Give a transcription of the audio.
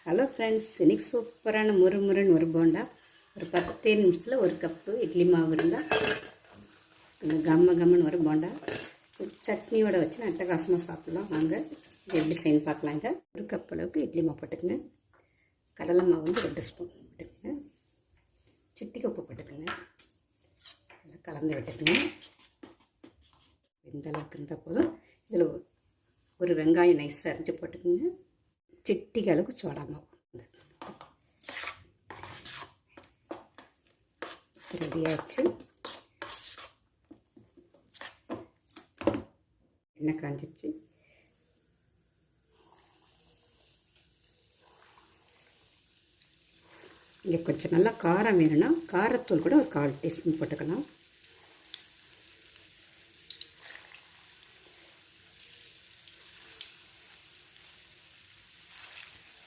Hello friends, இன்றைக்கி சூப்பரான முறுமுறுன்னு ஒரு போண்டா. ஒரு 10 நிமிஷத்தில் ஒரு கப்பு இட்லி மாவு இருந்தால் கம்மன்னு ஒரு போண்டா சட்னியோடு வச்சு நான் அட்டகாசமாக சாப்பிட்லாம். வாங்க இது எப்படி செய்யணும் பார்க்கலாம். இதை ஒரு கப் அளவுக்கு இட்லி மாவு போட்டுக்கங்க. கடலை மாவு வந்து 2 ஸ்பூன் போட்டுக்கங்க. சிட்டி கப்பு போட்டுக்கங்க. இதில் கலந்து விட்டுக்கங்க. இந்த அளவுக்கு இருந்தால் போதும். இதில் ஒரு வெங்காயம் நைஸாக அரைச்சி போட்டுக்கோங்க. சிட்டிக்கு அளவுக்கு சோடா மாவு ரெடி ஆகிடுச்சு. எண்ணெய் காஞ்சிடுச்சு. இங்கே கொஞ்சம் நல்லா காரம் வேணும்னா காரத்தூள் கூட ஒரு 1/4 டீஸ்பூன் போட்டுக்கலாம்.